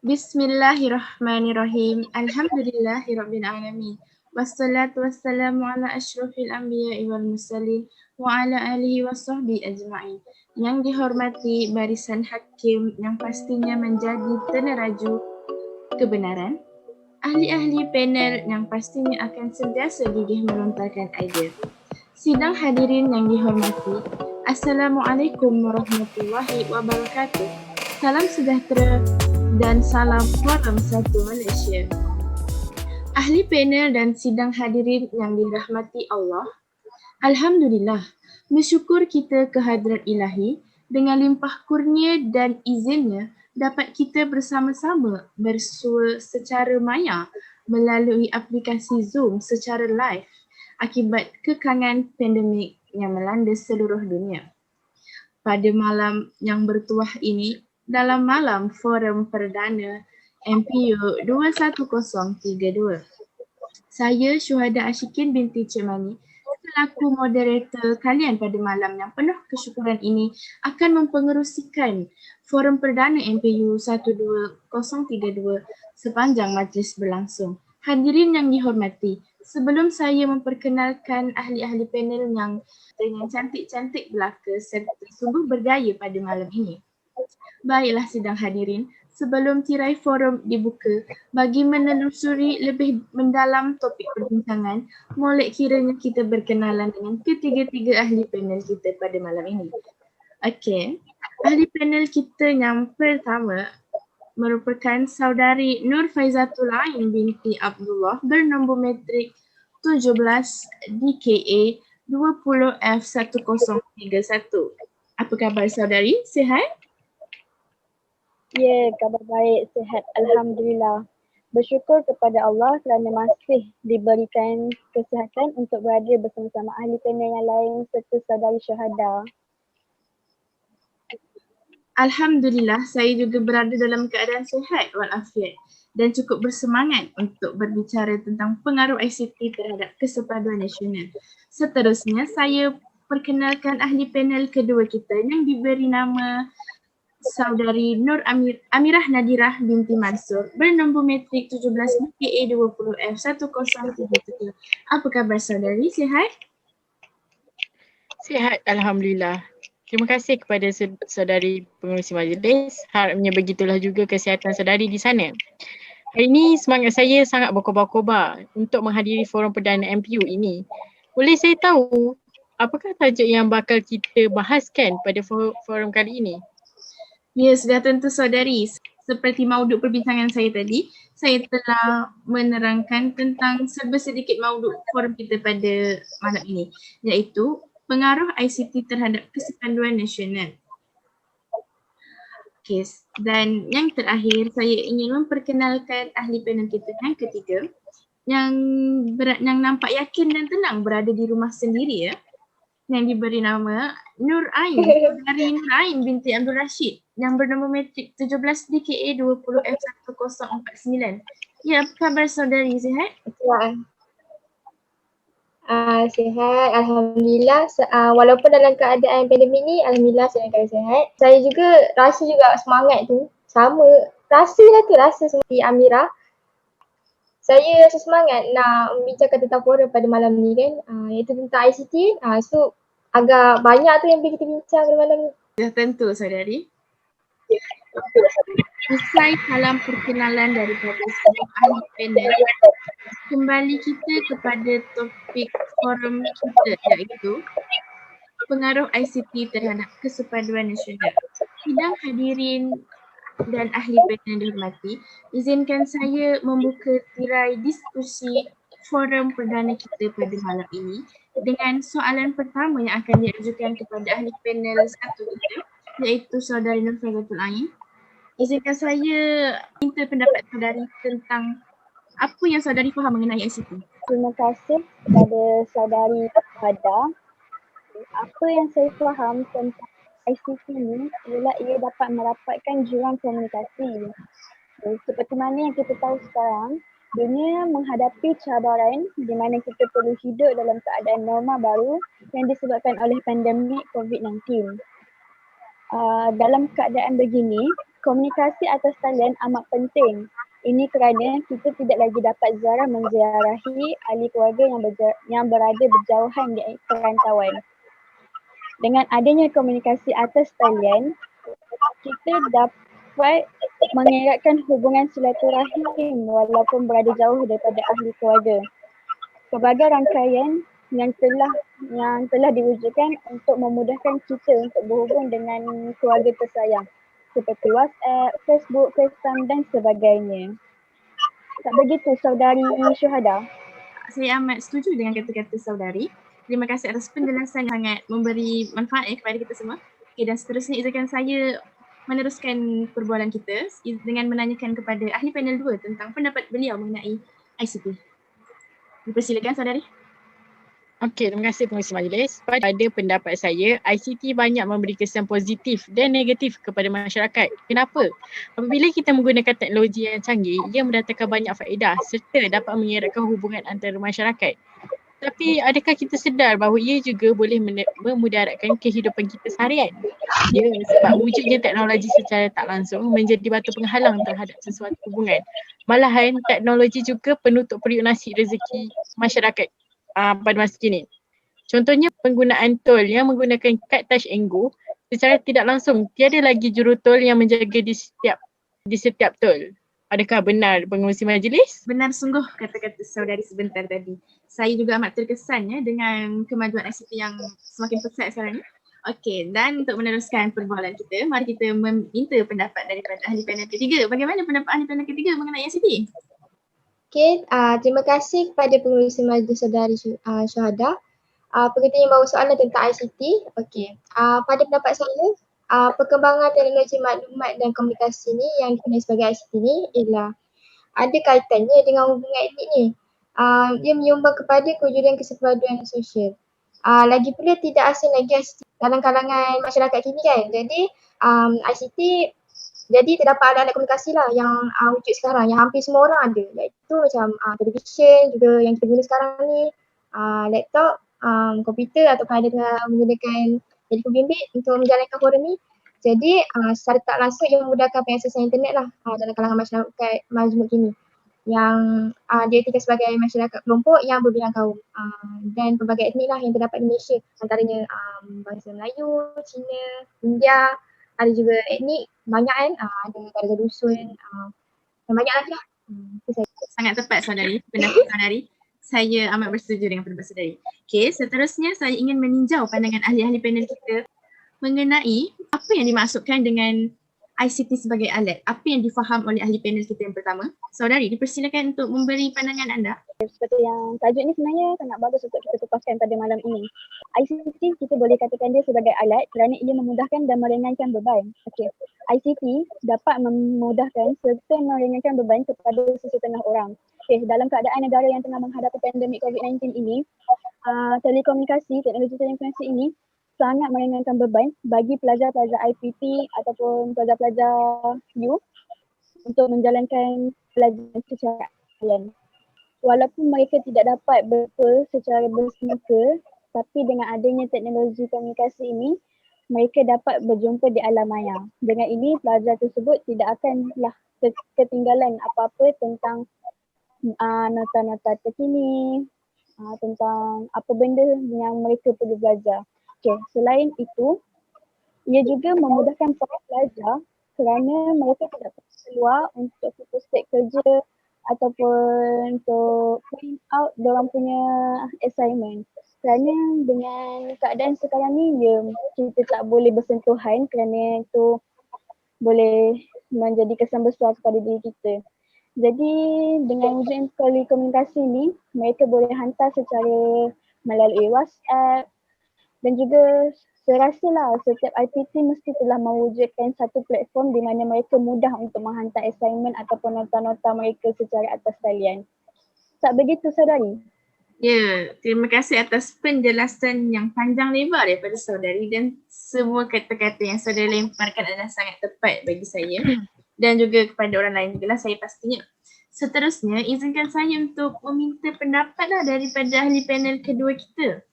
Bismillahirrahmanirrahim. Alhamdulillahirabbil alamin. Wassalatu wassalamu ala asyrafil anbiya'i wal mursalin wa ala alihi washabbihi ajma'in. Yang dihormati barisan hakim yang pastinya menjadi peneraju kebenaran, ahli-ahli panel yang pastinya akan sentiasa gigih melontarkan idea. Sidang hadirin yang dihormati, Assalamualaikum warahmatullahi wabarakatuh. Salam sejahtera dan salam Forum Satu Malaysia. Ahli panel dan sidang hadirin yang dirahmati Allah, Alhamdulillah, bersyukur kita kehadrat ilahi dengan limpah kurnia dan izinnya dapat kita bersama-sama bersua secara maya melalui aplikasi Zoom secara live akibat kekangan pandemik yang melanda seluruh dunia. Pada malam yang bertuah ini, dalam malam Forum Perdana MPU 21032, saya Syuhada Ashikin binti Cik Mani selaku moderator kalian pada malam yang penuh kesyukuran ini akan mempengerusikan Forum Perdana MPU 12032 sepanjang majlis berlangsung. Hadirin yang dihormati, sebelum saya memperkenalkan ahli-ahli panel yang dengan cantik-cantik belaka serta sungguh bergaya pada malam ini. Baiklah sidang hadirin, sebelum tirai forum dibuka, bagi menelusuri lebih mendalam topik perbincangan, molek kiranya kita berkenalan dengan ketiga-tiga ahli panel kita pada malam ini. Okey, ahli panel kita yang pertama merupakan saudari Nur Faizatul Ain binti Abdullah bernombor matrik 17 DKA 20F1031. Apa khabar saudari? Sihat? Ya, kabar baik, sihat. Alhamdulillah. Bersyukur kepada Allah kerana masih diberikan kesihatan untuk berada bersama-sama ahli panel yang lain serta saudari Syuhada. Alhamdulillah, saya juga berada dalam keadaan sihat walafiat dan cukup bersemangat untuk berbicara tentang pengaruh ICT terhadap kesepaduan nasional. Seterusnya, saya perkenalkan ahli panel kedua kita yang diberi nama saudari Nur Amirah Nadirah binti Mansur bernombor matrik 17 DKA 20F1033. Apa khabar saudari? Sihat? Sihat, Alhamdulillah. Terima kasih kepada saudari pengerusi majlis. Harapnya begitulah juga kesihatan saudari di sana. Hari ini semangat saya sangat berkobar-kobar untuk menghadiri forum perdana MPU ini. Boleh saya tahu apakah tajuk yang bakal kita bahaskan pada forum kali ini? Ya, sudah tentu saudari. Seperti mauduk perbincangan saya tadi, saya telah menerangkan tentang sedikit mauduk forum kita pada malam ini, iaitu pengaruh ICT terhadap kesepaduan nasional. Okay, dan yang terakhir saya ingin memperkenalkan ahli panel kita yang ketiga yang nampak yakin dan tenang berada di rumah sendiri ya, yang diberi nama Nur Ain, saudari Nur Ain binti Abdul Rashid yang bernombor matrik 17 DKA 20F1049. Ya, apa khabar saudari? Sihat? Sihat, Alhamdulillah. Walaupun dalam keadaan pandemik ni, Alhamdulillah saya akan sihat. Saya juga rasa juga semangat tu. Sama, rasa seperti Amirah. Saya rasa semangat nak membincangkan tentang forum pada malam ni kan, iaitu tentang ICT. So agak banyak tu yang boleh kita bincang pada malam ni. Sudah tentu saudari. Usai salam perkenalan daripada semua ahli panel, kembali kita kepada topik forum kita iaitu pengaruh ICT terhadap kesepaduan nasional. Sidang hadirin dan ahli panel dihormati, izinkan saya membuka tirai diskusi forum perdana kita pada malam ini dengan soalan pertama yang akan diajukan kepada ahli panel satu kita, iaitu saudari Nur Faizatul Ain. Izinkan saya minta pendapat saudari tentang apa yang saudari faham mengenai ICT. Terima kasih kepada saudari Hada. Apa yang saya faham tentang ICT ni ialah ia dapat merapatkan jurang komunikasi. Seperti mana yang kita tahu sekarang, dunia menghadapi cabaran di mana kita perlu hidup dalam keadaan norma baru yang disebabkan oleh pandemik COVID-19. Dalam keadaan begini, Komunikasi atas talian amat penting. Ini kerana kita tidak lagi dapat ziarah menziarahi ahli keluarga yang berada berjauhan di perantauan. Dengan adanya komunikasi atas talian, kita dapat mengeratkan hubungan silaturahim walaupun berada jauh daripada ahli keluarga. Pelbagai rangkaian yang telah diwujudkan untuk memudahkan kita untuk berhubung dengan keluarga tersayang seperti WhatsApp, Facebook, FaceTime dan sebagainya. Tak begitu saudari Syuhada? Saya amat setuju dengan kata-kata saudari. Terima kasih atas penjelasan yang sangat memberi manfaat kepada kita semua. Okay, dan seterusnya izinkan saya meneruskan perbualan kita dengan menanyakan kepada ahli panel 2 tentang pendapat beliau mengenai ICT. Dipersilakan saudari. Okey, terima kasih pengurusi majlis. Pada pendapat saya, ICT banyak memberi kesan positif dan negatif kepada masyarakat. Kenapa? Apabila kita menggunakan teknologi yang canggih, ia mendatangkan banyak faedah serta dapat mengeratkan hubungan antara masyarakat. Tapi adakah kita sedar bahawa ia juga boleh memudaratkan kehidupan kita seharian? Ya, sebab wujudnya teknologi secara tak langsung menjadi batu penghalang terhadap sesuatu hubungan. Malahan, teknologi juga penutup periuk nasi rezeki masyarakat pada masa kini. Contohnya penggunaan tol yang menggunakan kad touch and go secara tidak langsung. Tiada lagi jurutol yang menjaga di setiap tol. Adakah benar pengerusi majlis? Benar sungguh kata-kata saudari sebentar tadi. Saya juga amat terkesan dengan kemajuan ICT yang semakin pesat sekarang ni. Okey, dan untuk meneruskan perbualan kita, mari kita meminta pendapat daripada ahli panel ketiga. Bagaimana pendapat ahli panel ketiga mengenai ICT? Okey, terima kasih kepada pengerusi majlis saudari Syuhada. Pengertian yang bawa soalan tentang ICT. Okey, pada pendapat saya, perkembangan teknologi maklumat dan komunikasi ni yang dikenali sebagai ICT ni ialah ada kaitannya dengan hubungan etnik ni. Dia menyumbang kepada kewujudan kesepaduan sosial. Lagi pula tidak asing lagi ICT dalam kalangan masyarakat kini kan. Jadi ICT jadi terdapat alat-alat komunikasi lah yang wujud sekarang yang hampir semua orang ada, iaitu macam televisyen juga yang kita guna sekarang ni, laptop, komputer ataupun ada menggunakan telefon bimbit untuk menjalankan forum ni. Jadi secara tak langsung ia memudahkan pengaksesan internet lah dalam kalangan masyarakat majmuk kini yang diartikan sebagai masyarakat kelompok yang berbilang kaum dan pelbagai etnik lah yang terdapat di Malaysia, antaranya bangsa Melayu, Cina, India, ada juga etnik banyak kan, ada negara dusun dan banyak lagi lah. Sangat tepat saudari, pendapat saudari. Saya amat bersetuju dengan pendapat saudari. Okey, seterusnya saya ingin meninjau pandangan ahli-ahli panel kita mengenai apa yang dimaksudkan dengan ICT sebagai alat. Apa yang difaham oleh ahli panel kita yang pertama? Saudari, dipersilakan untuk memberi pandangan anda. Seperti yang tajuk ni sebenarnya sangat bagus untuk kita kupaskan pada malam ini. ICT kita boleh katakan dia sebagai alat kerana ia memudahkan dan meringankan beban. Okey, ICT dapat memudahkan serta meringankan beban kepada sesetengah orang. Okey, dalam keadaan negara yang tengah menghadapi pandemik COVID-19 ini, teknologi telekomunikasi ini sangat meringankan beban bagi pelajar-pelajar IPT ataupun pelajar-pelajar U untuk menjalankan pelajaran secara online. Walaupun mereka tidak dapat bertemu secara bersemuka, tapi dengan adanya teknologi komunikasi ini, mereka dapat berjumpa di alam maya. Dengan ini, pelajar tersebut tidak akanlah ketinggalan apa-apa tentang nota-nota terkini, tentang apa benda yang mereka perlu belajar. Okay, selain itu, ia juga memudahkan para pelajar kerana mereka tidak perlu keluar untuk fokus stek kerja ataupun untuk print out diorang punya assignment. Kerana dengan keadaan sekarang ni, kita tak boleh bersentuhan kerana itu boleh menjadi kesan besar kepada diri kita. Jadi dengan wujud komunikasi ni, mereka boleh hantar secara melalui WhatsApp dan juga saya rasalah setiap IPT mesti telah mewujudkan satu platform di mana mereka mudah untuk menghantar assignment ataupun nota-nota mereka secara atas talian. Tak begitu saudari? Ya, terima kasih atas penjelasan yang panjang lebar daripada saudari dan semua kata-kata yang saudari lemparkan adalah sangat tepat bagi saya dan juga kepada orang lain juga lah saya pastinya. Seterusnya, izinkan saya untuk meminta pendapat lah daripada ahli panel kedua kita.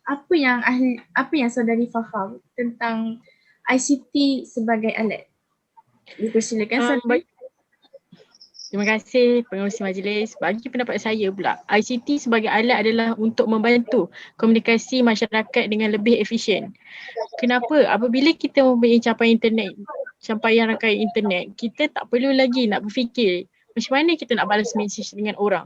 Apa yang saudari faham tentang ICT sebagai alat? Dipersilakan Um, Saudari. Terima kasih pengerusi majlis. Bagi pendapat saya pula, ICT sebagai alat adalah untuk membantu komunikasi masyarakat dengan lebih efisien. Kenapa? Apabila kita mempunyai capaian rangkaian internet, kita tak perlu lagi nak berfikir macam mana kita nak balas mesej dengan orang.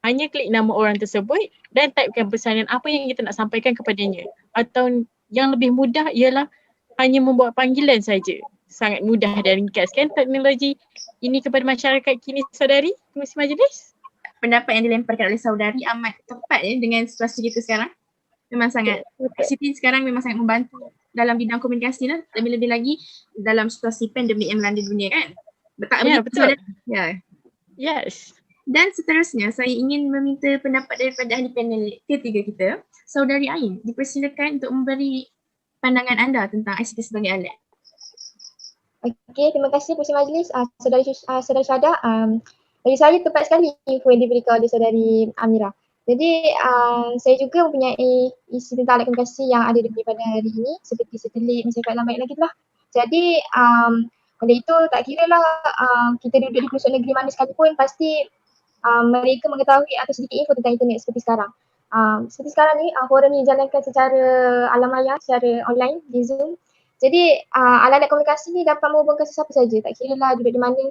Hanya klik nama orang tersebut dan typekan pesanan apa yang kita nak sampaikan kepadanya. Atau yang lebih mudah ialah hanya membuat panggilan saja. Sangat mudah dan ringkaskan teknologi ini kepada masyarakat kini, Saudari pengerusi majlis. Pendapat yang dilemparkan oleh Saudari amat tepat dengan situasi kita sekarang. Memang sangat, ICT sekarang memang sangat membantu dalam bidang komunikasi lah. Lebih-lebih lagi dalam situasi pandemik yang melanda dunia kan. Tak Ya, begitu, betul. Saudari? Ya. Yes. Dan seterusnya, saya ingin meminta pendapat daripada ahli panel ketiga kita, Saudari Ain. Dipersilakan untuk memberi pandangan anda tentang ICT sebagai alat. Okey, terima kasih Pengerusi Majlis. Saudari Syada, bagi saya tepat sekali info yang diberikan oleh Saudari Amira. Jadi saya juga mempunyai isi tentang alat komunikasi yang ada daripada hari ini seperti satelit, masyarakat lambat lagi tu lah. Jadi oleh itu tak kira lah kita duduk di pelosok negeri mana sekalipun, pasti mereka mengetahui atau sedikit info tentang internet seperti sekarang. Seperti sekarang ni forum ni dijalankan secara alam maya, secara online di Zoom. Jadi alat-alat komunikasi ni dapat menghubungkan sesiapa saja, tak kira lah duduk di mana,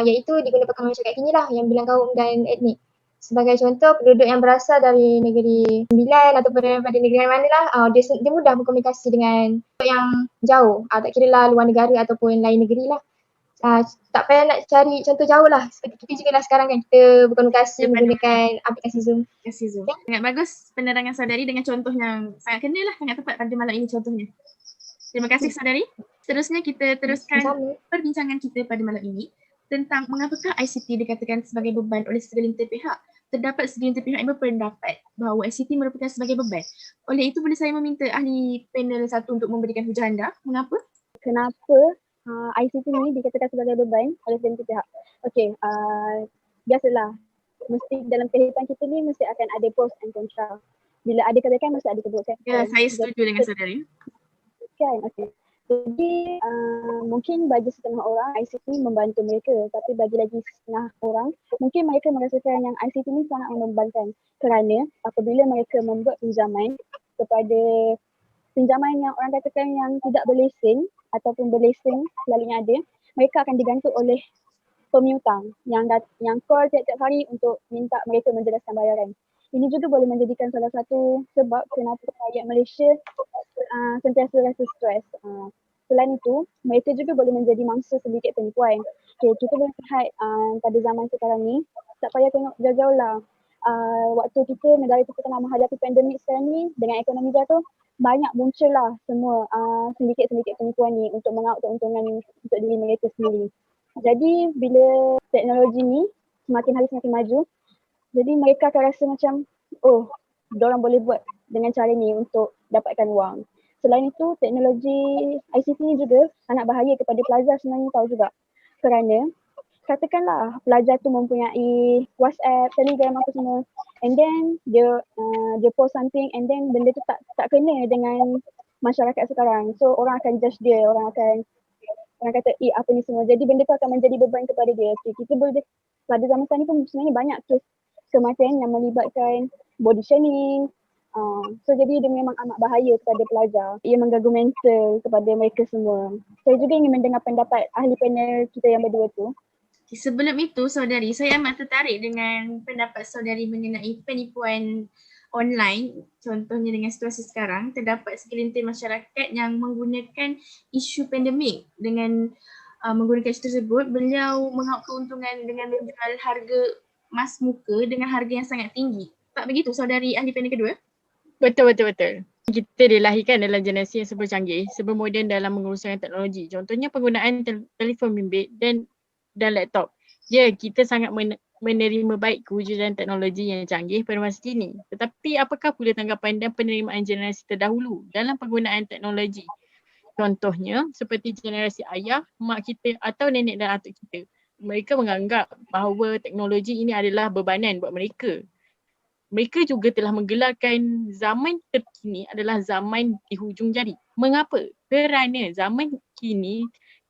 iaitu digunakan masyarakat kini lah yang bilang kaum dan etnik. Sebagai contoh, penduduk yang berasal dari negeri sembilan ataupun daripada negeri mana lah, dia mudah berkomunikasi dengan yang jauh, tak kira lah luar negara ataupun lain negeri lah. Tak payah nak cari contoh jauh lah, seperti kita juga lah sekarang kan, kita berkomunikasi menggunakan aplikasi Zoom. Sangat bagus penerangan Saudari dengan contoh yang sangat kena lah, sangat tepat pada malam ini contohnya. Terima kasih Saudari. Seterusnya kita teruskan perbincangan kita pada malam ini tentang mengapakah ICT dikatakan sebagai beban oleh segelintir pihak. Terdapat segelintir pihak yang berpendapat bahawa ICT merupakan sebagai beban. Oleh itu boleh saya meminta ahli panel satu untuk memberikan hujah anda. Mengapa? Kenapa ICT ni dikatakan sebagai beban oleh segelintir pihak? Okey, biasalah. Mesti dalam kehidupan kita ni mesti akan ada pros and contra. Bila ada kebaikan mesti ada keburukan. Ya, saya setuju dengan Saudari. Kan, okey. Jadi mungkin bagi setengah orang ICT membantu mereka, tapi bagi lagi setengah orang mungkin mereka merasakan yang ICT ni sangat membebankan kerana apabila mereka membuat pinjaman kepada pinjaman yang orang katakan yang tidak berlesen ataupun berlesen selalunya ada, mereka akan digantung oleh pemiutang yang call tiap-tiap hari untuk minta mereka menjelaskan bayaran. Ini juga boleh menjadikan salah satu sebab kenapa rakyat Malaysia sentiasa rasa stres. Selain itu, mereka juga boleh menjadi mangsa sedikit penipuan. Okay, kita boleh lihat pada zaman sekarang ni, tak payah tengok jauh-jauh lah. Waktu kita, negara kita tengah menghadapi pandemik sekarang ni, dengan ekonomi jatuh, banyak muncul lah semua sedikit-sedikit penipuan ni untuk mengaut keuntungan untuk diri mereka sendiri. Jadi bila teknologi ni semakin hari semakin maju, jadi mereka akan rasa macam, oh, diorang boleh buat dengan cara ni untuk dapatkan wang. Selain itu, teknologi ICT ni juga sangat bahaya kepada pelajar sebenarnya tahu juga. Kerana, katakanlah pelajar tu mempunyai WhatsApp, Telegram apa semua, and then dia post something and then benda tu tak kena dengan masyarakat sekarang. So orang akan judge dia, orang kata, apa ni semua. Jadi benda tu akan menjadi beban kepada dia. Okay, kita boleh, pada zaman sekarang ni pun sebenarnya banyak kes kematian yang melibatkan body shaming. So jadi dia memang amat bahaya kepada pelajar. Ia mengganggu mental kepada mereka semua. Saya juga ingin mendengar pendapat ahli panel kita yang berdua tu. Sebelum itu Saudari, saya amat tertarik dengan pendapat Saudari mengenai penipuan online. Contohnya dengan situasi sekarang, terdapat segelintir masyarakat yang menggunakan isu pandemik dengan menggunakan isu tersebut. Beliau mengaut keuntungan dengan menjual harga mas muka dengan harga yang sangat tinggi. Tak begitu Saudari ahli panel kedua? Betul. Kita dilahirkan dalam generasi yang serba canggih, serba moden dalam menguruskan teknologi. Contohnya penggunaan telefon bimbit dan laptop. Ya, kita sangat menerima baik kewujudan teknologi yang canggih pada masa kini. Tetapi apakah pula tanggapan dan penerimaan generasi terdahulu dalam penggunaan teknologi? Contohnya seperti generasi ayah, mak kita atau nenek dan atuk kita. Mereka menganggap bahawa teknologi ini adalah bebanan buat mereka. Mereka juga telah menggelarkan zaman terkini adalah zaman di hujung jari. Mengapa? Kerana zaman kini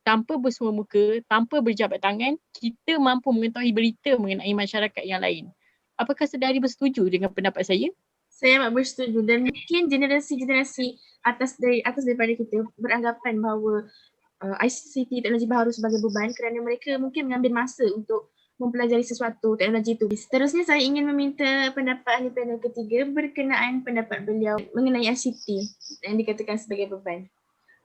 tanpa bersua muka, tanpa berjabat tangan, kita mampu mengetahui berita mengenai masyarakat yang lain. Apakah saudari bersetuju dengan pendapat saya? Saya amat bersetuju dan mungkin generasi-generasi atas daripada kita beranggapan bahawa ICT teknologi baharu sebagai beban kerana mereka mungkin mengambil masa untuk mempelajari sesuatu teknologi itu. Seterusnya saya ingin meminta pendapat ahli panel ketiga berkenaan pendapat beliau mengenai ICT yang dikatakan sebagai beban.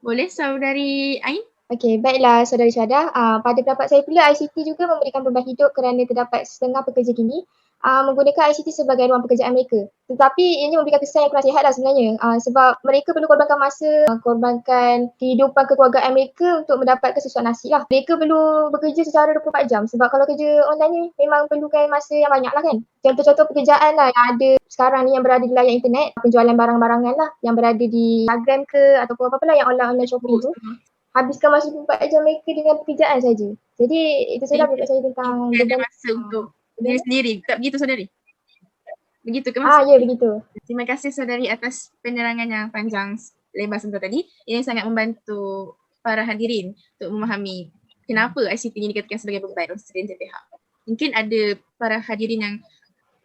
Boleh saudari Ain? Okey, baiklah saudari Syahda. Pada pendapat saya pula, ICT juga memberikan beban hidup kerana terdapat setengah pekerja kini menggunakan ICT sebagai ruang pekerjaan mereka. Tetapi ini memberikan kesan yang kurang sihatlah sebenarnya. Sebab mereka perlu korbankan masa, korbankan kehidupan kekeluargaan mereka untuk mendapatkan sesuatu nasib lah. Mereka perlu bekerja secara 24 jam sebab kalau kerja online ni memang perlukan masa yang banyak lah kan. Contoh-contoh pekerjaan lah yang ada sekarang ni yang berada di layar internet, penjualan barang-barangan lah yang berada di Instagram ke ataupun apa-apa lah yang online shopping tu. Habiskan masa 24 jam mereka dengan pekerjaan saja. Jadi itu saja pendapat saya tentang Tidak ada beban. masa untuk diri sendiri. Tak begitu saudari? Begitu ke Mas? Ya, begitu. Terima kasih saudari atas penerangan yang panjang lebar sebentar tadi. Ini sangat membantu para hadirin untuk memahami kenapa ICT ini dikatakan sebagai beban oleh segelintir pihak. Mungkin ada para hadirin yang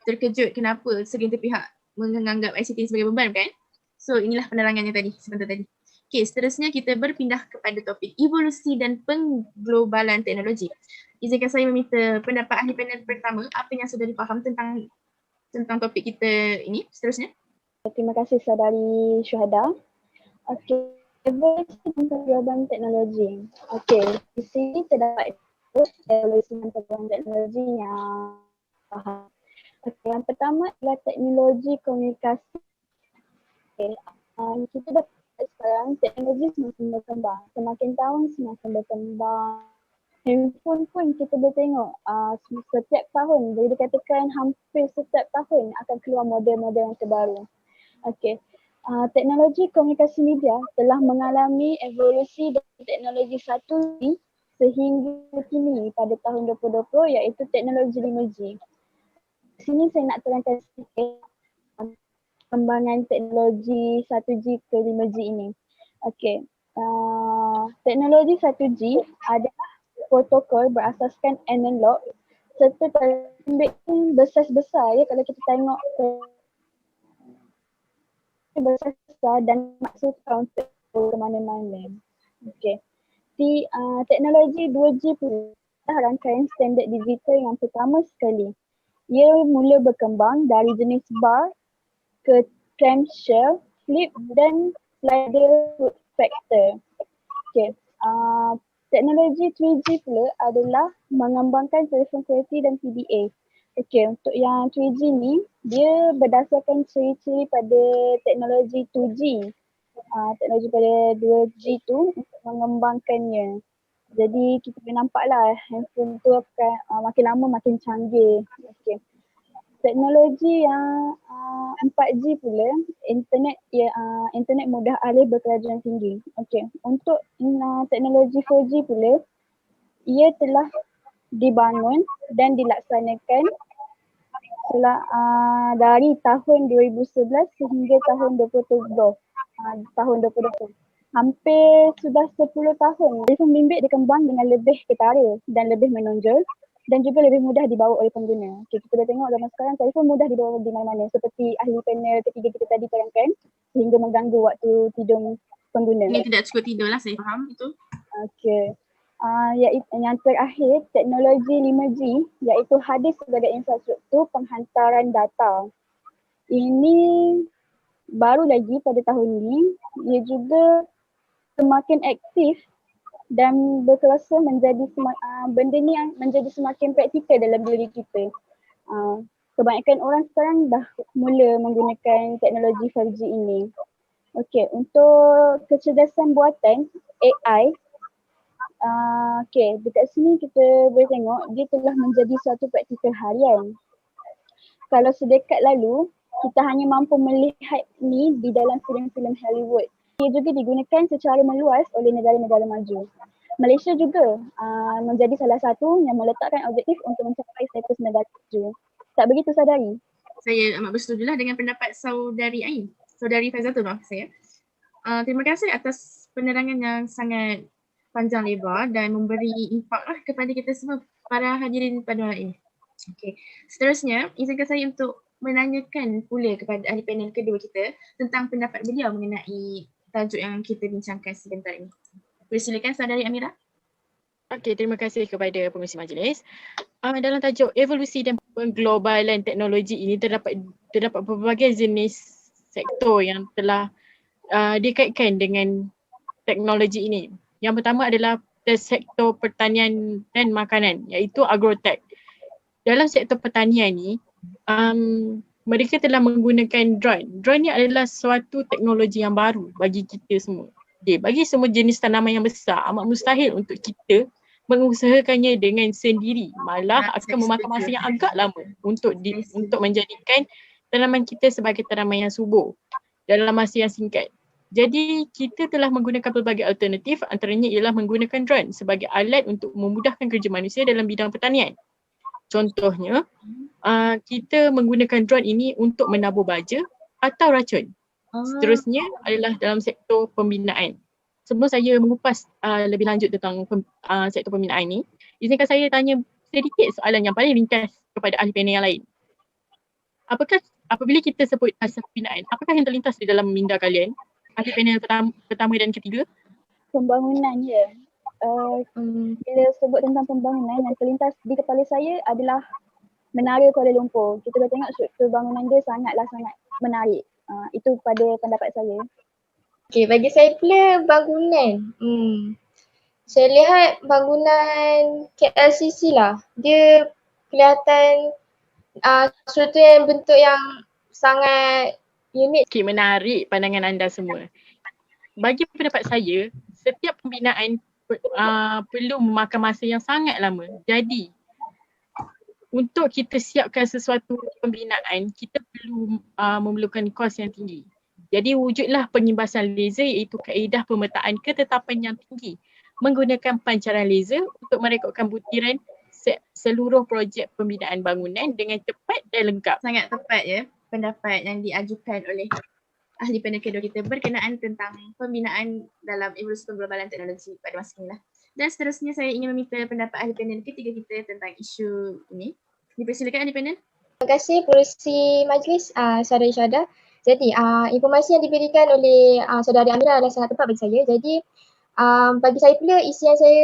terkejut kenapa segelintir pihak menganggap ICT ini sebagai beban kan? So inilah penerangannya tadi, sebentar tadi. Okey, seterusnya kita berpindah kepada topik evolusi dan pengglobalan teknologi. Izinkan saya meminta pendapat ahli panel pertama, apa yang sudah difaham tentang topik kita ini seterusnya. Terima kasih saudari Syuhada. Okey, evolusi dan pengglobalan teknologi. Okey, di sini terdapat evolusi dan pengglobalan teknologi yang faham. Okey, yang pertama adalah teknologi komunikasi. Okey, kita dah sekarang teknologi semakin berkembang. Semakin tahun semakin berkembang. Handphone pun kita boleh tengok setiap tahun, boleh dikatakan hampir setiap tahun akan keluar model-model yang terbaru. Okey. Teknologi komunikasi media telah mengalami evolusi dari teknologi 1G sehingga kini pada tahun 2020 iaitu teknologi 5G. Di sini saya nak terangkan sedikit perkembangan teknologi 1G ke 5G ini. Okey. Teknologi 1G adalah protokol berasaskan analog serta besar-besar ya kalau kita tengok besar dan maksudkan untuk ke mana-mana. Okey. Teknologi 2G pun adalah rangkaian standard digital yang pertama sekali. Ia mula berkembang dari jenis bar ke clamshell, flip dan slider factor. Okey. Teknologi 3G pula adalah mengembangkan telefon kualiti dan PDA. Okey, untuk yang 3G ni, dia berdasarkan ciri-ciri pada teknologi 2G. Teknologi pada 2G tu untuk mengembangkannya. Jadi kita boleh nampaklah handphone tu akan makin lama makin canggih. Okey. Teknologi yang 4G pula, internet mudah alih berkelajuan tinggi. Okey, untuk teknologi 4G pula, ia telah dibangun dan dilaksanakan dari tahun 2011 sehingga tahun 2020. Hampir sudah 10 tahun. Telefon bimbit dikembang dengan lebih ketara dan lebih menonjol dan juga lebih mudah dibawa oleh pengguna. Okay, kita dah tengok zaman sekarang telefon mudah dibawa di mana-mana seperti ahli panel ketiga kita tadi terangkan sehingga mengganggu waktu tidur pengguna. Ini tidak cukup tidur lah, saya faham itu. Okey. Yang terakhir teknologi 5G iaitu hadir sebagai infrastruktur penghantaran data. Ini baru lagi pada tahun ini, ia juga semakin aktif dan berkuasa menjadi benda ni menjadi semakin praktikal dalam diri kita. Kebanyakan orang sekarang dah mula menggunakan teknologi 5G ini. Okey, untuk kecerdasan buatan AI, dekat sini kita boleh tengok dia telah menjadi suatu praktikal harian. Kalau sedekat lalu, kita hanya mampu melihat ni di dalam filem-filem Hollywood. Ia juga digunakan secara meluas oleh negara-negara maju. Malaysia juga menjadi salah satu yang meletakkan objektif untuk mencapai status negara maju. Tak begitu saudari? Saya amat bersetujulah dengan pendapat saudari Ain. Saudari Faizatul, maaf saya. Terima kasih atas penerangan yang sangat panjang lebar dan memberi impak lah kepada kita semua para hadirin pada malam ini. Okey, seterusnya izinkan saya untuk menanyakan pula kepada ahli panel kedua kita tentang pendapat beliau mengenai tajuk yang kita bincangkan sebentar ini. Persilakan saudari Amira. Okey, terima kasih kepada pengerusi majlis. Dalam tajuk evolusi dan pengglobalan teknologi ini terdapat berbagai jenis sektor yang telah dikaitkan dengan teknologi ini. Yang pertama adalah sektor pertanian dan makanan, iaitu agrotech. Dalam sektor pertanian ni, mereka telah menggunakan drone. Drone ni adalah suatu teknologi yang baru bagi kita semua. Bagi semua jenis tanaman yang besar, amat mustahil untuk kita mengusahakannya dengan sendiri. Malah akan memakan masa yang agak lama untuk menjadikan tanaman kita sebagai tanaman yang subur dalam masa yang singkat. Jadi kita telah menggunakan pelbagai alternatif, antaranya ialah menggunakan drone sebagai alat untuk memudahkan kerja manusia dalam bidang pertanian. Contohnya, kita menggunakan drone ini untuk menabur baja atau racun. Seterusnya adalah dalam sektor pembinaan. Sebelum saya mengupas lebih lanjut tentang sektor pembinaan ini, izinkan saya tanya sedikit soalan yang paling ringkas kepada ahli panel yang lain. Apabila kita sebut asas pembinaan, apakah yang terlintas di dalam minda kalian? Ahli panel pertama dan ketiga? Pembangunan, ya. Bila sebut tentang pembangunan, yang terlintas di kepala saya adalah Menara Kuala Lumpur. Kita boleh tengok struktur bangunan dia sangat menarik. Itu pada pendapat saya. Okay, bagi saya pula bangunan. Saya lihat bangunan KLCC lah. Dia kelihatan struktur yang bentuk yang sangat unik. Okay, menarik pandangan anda semua. Bagi pendapat saya, setiap pembinaan perlu memakan masa yang sangat lama. Jadi, untuk kita siapkan sesuatu pembinaan, kita perlu memerlukan kos yang tinggi. Jadi, wujudlah pengimbasan laser iaitu kaedah pemetaan ketetapan yang tinggi menggunakan pancaran laser untuk merekodkan butiran seluruh projek pembinaan bangunan dengan cepat dan lengkap. Sangat tepat ya pendapat yang diajukan oleh ahli panel kedua kita berkenaan tentang pembinaan dalam evolusi pengglobalan teknologi pada masa ini lah. Dan seterusnya saya ingin meminta pendapat ahli panel ketiga kita tentang isu ini. Dipersilakan ahli panel. Terima kasih pengerusi majlis saudari Syahda. Jadi informasi yang diberikan oleh saudari Amira adalah sangat tepat bagi saya. Jadi bagi saya pula isi yang saya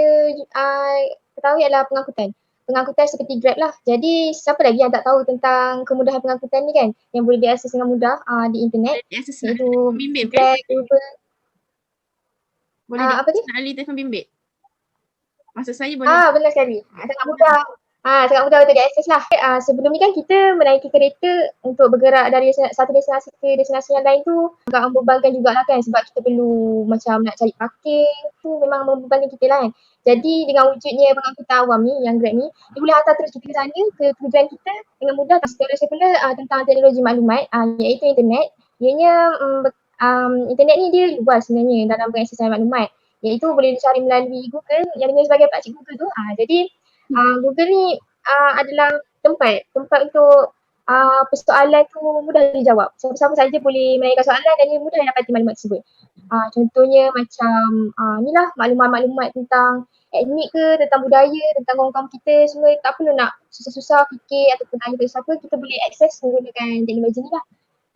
ketahui adalah pengangkutan. Pengangkutan seperti Grab lah. Jadi siapa lagi yang tak tahu tentang kemudahan pengangkutan ni kan, yang boleh diakses dengan mudah di internet. Diakses Iaitu bimbit ke? Grab, Uber. Boleh apa diakses ni? melalui telefon bimbit? Maksud saya boleh. Benar sekali. Sangat mudah. Sangat mudah untuk diakses lah. Sebelum ni kan kita menaiki kereta untuk bergerak dari satu destinasi ke destinasi yang lain tu agak membebankan jugalah kan, sebab kita perlu macam nak cari parking tu memang membebankan kita lah kan. Jadi dengan wujudnya pengangkutan awam ni, yang Grab ni, dia boleh hantar terus kita ke sana, ke tujuan kita dengan mudah. Seterusnya pula tentang teknologi maklumat, iaitu internet. Ianya internet ni dia luas sebenarnya dalam pengaksesan maklumat. Iaitu boleh dicari melalui Google yang dikenali sebagai pakcik Google tu. Jadi Google ni adalah tempat untuk persoalan tu mudah dijawab. Siapa-siapa saja boleh menanyakan soalan dan dia mudah dapati maklumat tersebut. Contohnya macam ni lah maklumat-maklumat tentang etnik ke, tentang budaya, tentang kaum-kaum kita semua, tak perlu nak susah-susah fikir ataupun tanya pada siapa, kita boleh akses menggunakan teknologi ni lah.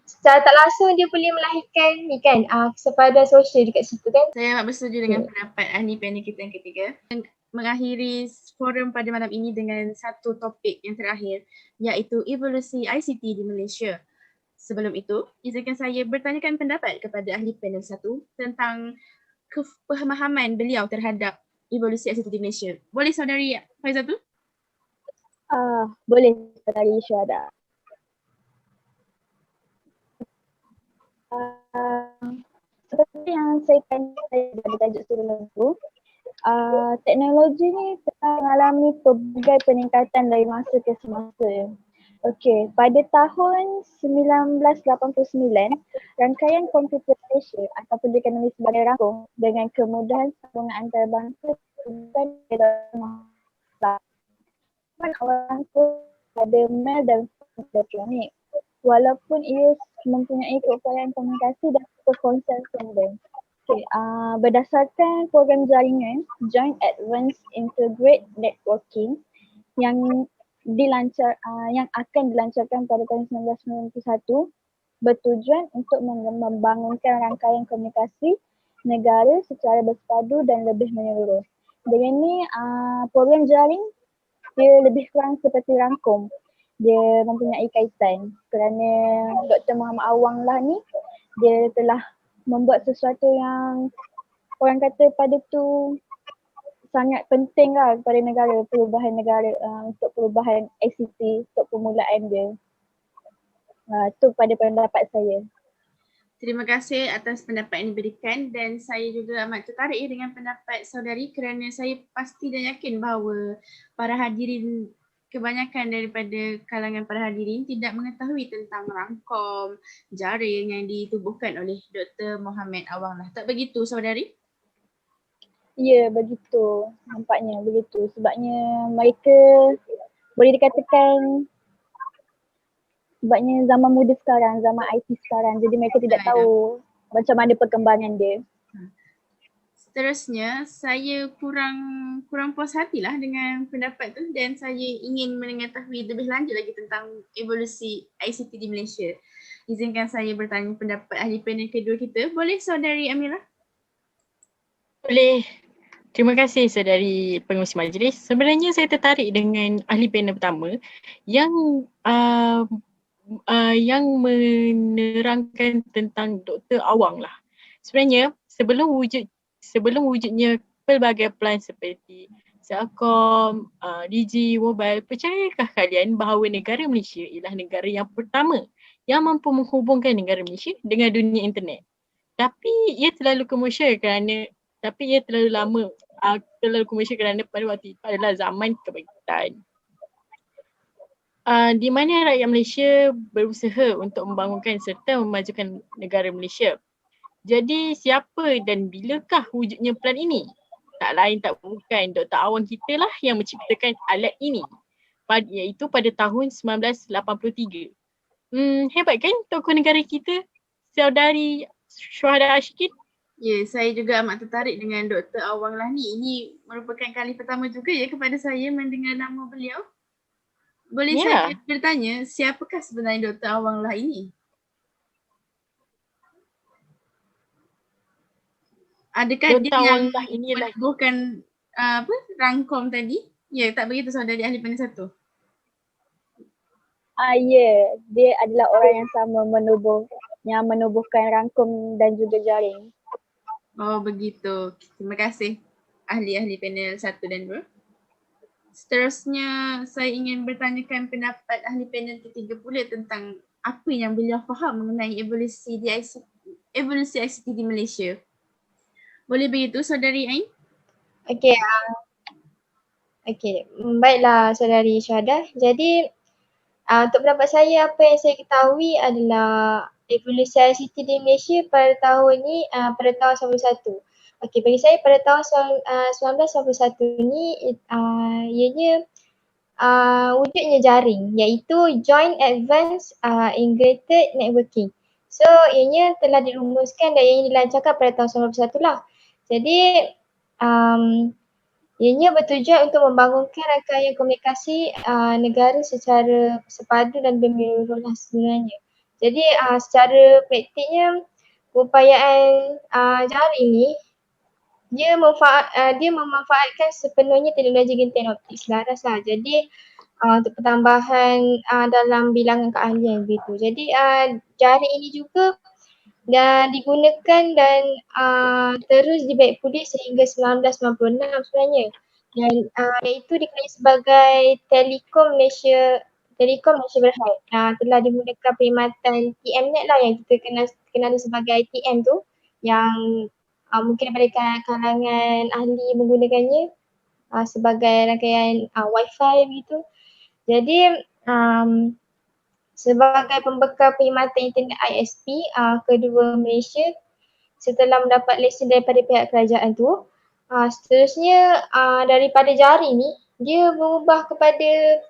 Secara tak langsung dia boleh melahirkan ni kan, kesepadan sosial dekat situ kan. Saya amat bersetuju dengan pendapat ahli panel kita yang ketiga. Mengakhiri forum pada malam ini dengan satu topik yang terakhir, iaitu evolusi ICT di Malaysia. Sebelum itu, izinkan saya bertanyakan pendapat kepada ahli panel satu tentang kepemahaman beliau terhadap evolusi ICT di Malaysia. Boleh saudari Faizal tu? Boleh saudari Syahda. Seperti yang saya tanya pada tajuk sebelum tu, teknologi ni telah mengalami pelbagai peningkatan dari masa ke semasa. Okey, pada tahun 1989, rangkaian komputer Malaysia ataupun dikenali sebagai rangkong dengan kemudahan sambungan antarabangsa bukan orang tu ada mail dan elektronik. Walaupun ia mempunyai keupayaan komunikasi dan perkongsian sumber. Berdasarkan program jaringan Joint Advanced Integrated Networking yang yang akan dilancarkan pada tahun 1991 bertujuan untuk membangunkan rangkaian komunikasi negara secara bersepadu dan lebih menyeluruh. Dengan ni program jaring dia lebih kurang seperti rangkum. Dia mempunyai kaitan kerana Dr. Muhammad Awang lah ni dia telah membuat sesuatu yang orang kata pada tu sangat penting lah kepada negara, perubahan negara untuk perubahan ICT untuk permulaan dia. Tu pada pendapat saya. Terima kasih atas pendapat yang diberikan dan saya juga amat tertarik dengan pendapat saudari kerana saya pasti dan yakin bahawa para hadirin, kebanyakan daripada kalangan para hadirin tidak mengetahui tentang rangkom jaring yang ditubuhkan oleh Dr. Mohamed Awang lah. Tak begitu saudari? Ya, begitu. Nampaknya begitu. Sebabnya mereka boleh dikatakan sebabnya zaman muda sekarang, zaman IT sekarang. Jadi mereka tidak tahu macam mana perkembangan dia. Seterusnya, saya kurang puas hatilah dengan pendapat tu dan saya ingin mengetahui lebih lanjut lagi tentang evolusi ICT di Malaysia. Izinkan saya bertanya pendapat ahli panel kedua kita. Boleh saudari Amira? Boleh. Terima kasih saudari pengurusi majlis. Sebenarnya saya tertarik dengan ahli panel pertama yang menerangkan tentang Dr. Awang lah. Sebenarnya sebelum wujudnya pelbagai pelan seperti Celcom, Digi, Mobile, percayakah kalian bahawa negara Malaysia ialah negara yang pertama yang mampu menghubungkan negara Malaysia dengan dunia internet? Tapi ia terlalu komersial kerana pada waktu itu adalah zaman kebangkitan. Di mana rakyat Malaysia berusaha untuk membangunkan serta memajukan negara Malaysia. Jadi siapa dan bilakah wujudnya pelan ini? Tak lain tak bukan Dr. Awang kita lah yang menciptakan alat ini, iaitu pada tahun 1983. Hebat kan tokoh negara kita, saudari Syuhada Ashikin? Ya, saya juga amat tertarik dengan Dr. Awang lah ni. Ini merupakan kali pertama juga ya kepada saya mendengar nama beliau. Boleh saya bertanya, siapakah sebenarnya Dr. Awang lah ini? Adakah dia yang menubuhkan rangkom tadi? Ya, tak begitu saudari ahli panel 1? Ya, dia adalah orang yang sama menubuhkan rangkum dan juga jaring. Oh begitu. Terima kasih ahli-ahli panel 1 dan 2. Seterusnya saya ingin bertanyakan pendapat ahli panel ketiga pula tentang apa yang beliau faham mengenai evolusi ICT di Malaysia. Boleh begitu saudari Ain? Okey. Baiklah saudari Syuhada. Jadi untuk pendapat saya, apa yang saya ketahui adalah evolusi ICT di Malaysia pada tahun ni, pada tahun 91. Okey, bagi saya pada tahun 1991 ni ianya wujudnya jaring iaitu Joint Advanced Integrated Networking. So ianya telah dirumuskan dan ianya dilancarkan pada tahun 1991 lah. Jadi ianya bertujuan untuk membangunkan rangkaian komunikasi negara secara sepadu dan bermenyeluruh lah sebenarnya. Jadi secara praktiknya upayaan jaring ni dia memanfaatkan sepenuhnya teknologi ginting optik selaras lah. Jadi untuk pertambahan dalam bilangan keahlian begitu. Jadi jaring ini juga digunakan dan terus dibaik pulih sehingga 1996 sebenarnya. Dan iaitu dikenali sebagai Telekom Malaysia Berhad. Telah dimulakan perkhidmatan TMNet lah yang kita kenali sebagai TM tu, yang mungkin daripada kalangan ahli menggunakannya sebagai rangkaian Wi-Fi begitu. Jadi sebagai pembekal perkhidmatan internet ISP kedua Malaysia setelah mendapat lesen daripada pihak kerajaan tu, seterusnya daripada jaring ni dia berubah kepada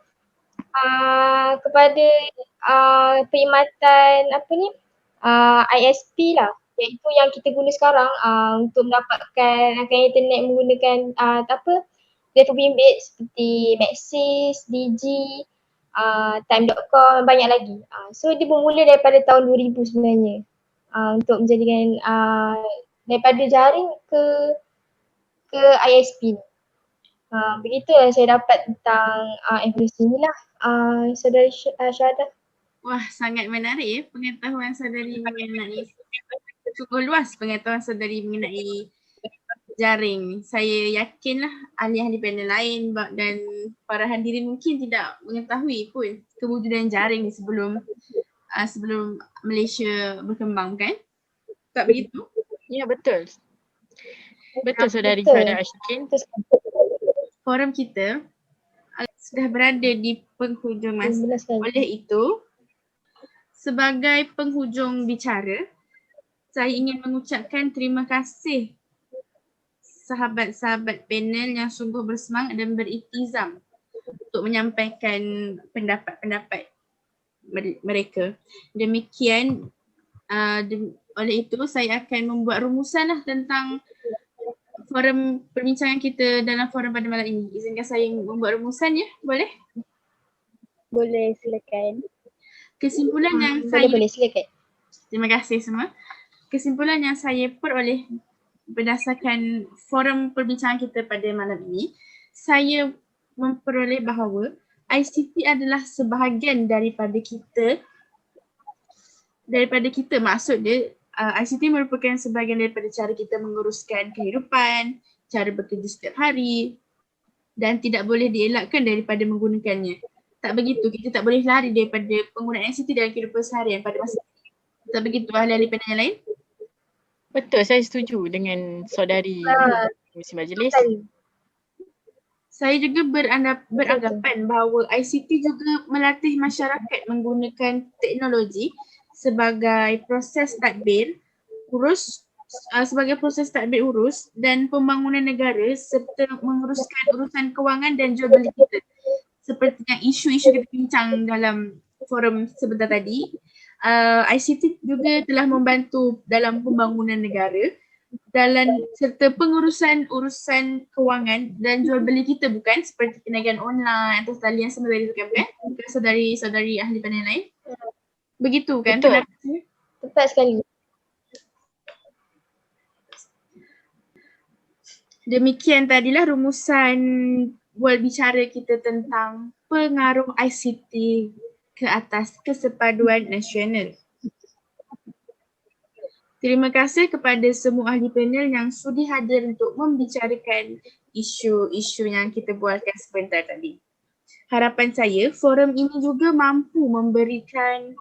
perkhidmatan ISP lah. iaitu yang kita guna sekarang untuk mendapatkan rangkaian internet menggunakan data bimbit seperti Maxis, Digi, Time.com, banyak lagi. So dia bermula daripada tahun 2000 sebenarnya untuk menjadikan daripada jaring ke ISP. Begitulah saya dapat tentang evolusi ni lah, saudari Syahadah. Wah, sangat menarik pengetahuan saudari mengenai, cukup luas pengetahuan saudari mengenai jaring. Saya yakinlah ahli-ahli panel lain dan para hadirin mungkin tidak mengetahui pun kewujudan jaring ni sebelum Malaysia berkembang, kan? Tak begitu? Ya, betul. Betul saudari Betul. Syahadah Ashikin. Forum kita sudah berada di penghujung masa. Oleh itu, sebagai penghujung bicara, saya ingin mengucapkan terima kasih sahabat-sahabat panel yang sungguh bersemangat dan beriltizam untuk menyampaikan pendapat-pendapat mereka. Demikian, oleh itu saya akan membuat rumusan lah tentang forum perbincangan kita dalam forum pada malam ini. Izinkan saya membuat rumusan, ya? Boleh? Boleh, silakan. Kesimpulan yang saya... Boleh, silakan. Terima kasih semua. Kesimpulan yang saya peroleh berdasarkan forum perbincangan kita pada malam ini, saya memperoleh bahawa ICT adalah sebahagian daripada kita, maksud dia ICT merupakan sebahagian daripada cara kita menguruskan kehidupan, cara bekerja setiap hari dan tidak boleh dielakkan daripada menggunakannya. Tak begitu, kita tak boleh lari daripada penggunaan ICT dalam kehidupan seharian pada masa ini. Tak begitu ahli-ahli panel yang lain? Betul, saya setuju dengan saudari Komisi Majlis. Saya juga beranggapan bahawa ICT juga melatih masyarakat menggunakan teknologi sebagai proses tadbir urus dan pembangunan negara serta menguruskan urusan kewangan dan jual beli kita. Seperti yang isu-isu kita bincang dalam forum sebentar tadi, ICT juga telah membantu dalam pembangunan negara serta pengurusan urusan kewangan dan jual beli kita, bukan? Seperti perniagaan online atau talian semua dari bukan? Bukan saudari-saudari ahli panel lain? Begitu kan? Betul. Tepat sekali. Demikian tadilah rumusan buat bicara kita tentang pengaruh ICT ke atas kesepaduan nasional. Terima kasih kepada semua ahli panel yang sudi hadir untuk membicarakan isu-isu yang kita buatkan sebentar tadi. Harapan saya, forum ini juga mampu memberikan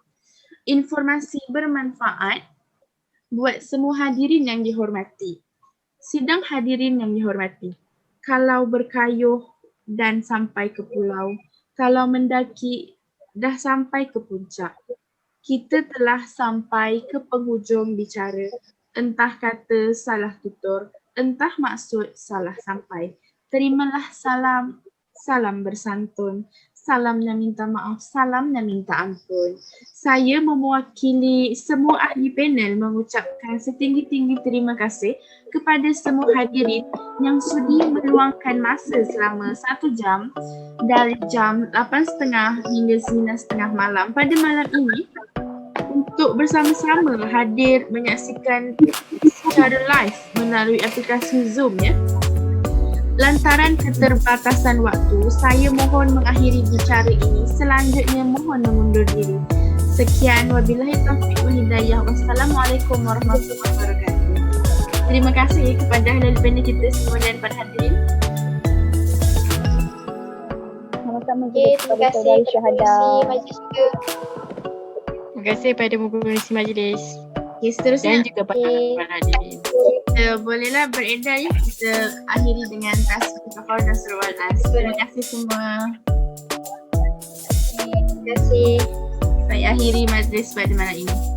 informasi bermanfaat buat semua hadirin yang dihormati. Sidang hadirin yang dihormati, kalau berkayuh dan sampai ke pulau, kalau mendaki dah sampai ke puncak, kita telah sampai ke penghujung bicara. Entah kata salah tutur, entah maksud salah sampai. Terimalah salam, salam bersantun, salamnya minta maaf, salamnya minta ampun. Saya mewakili semua ahli panel mengucapkan setinggi-tinggi terima kasih kepada semua hadirin yang sudi meluangkan masa selama 1 jam dari jam 8.30 hingga 9.30 malam pada malam ini untuk bersama-sama hadir menyaksikan secara live melalui aplikasi Zoom, ya. Lantaran keterbatasan waktu, saya mohon mengakhiri bicara ini. Selanjutnya mohon mengundur diri. Sekian, wabillahi taufiq wal hidayah. Wassalamualaikum warahmatullahi wabarakatuh. Terima kasih kepada ahli panel kita semua dan para hadirin. Sama-sama Okey, juga terima kepada kasih saudari kepada Syahadah. Komisi Majlis juga. Terima kasih kepada Komisi Majlis Okay, seterusnya dan juga para hadirin. kita bolehlah beredar, ya. Kita akhiri dengan tasbih kafar dan surah Al-As. Terima kasih semua. Terima kasih. Saya akhiri majlis pada malam ini.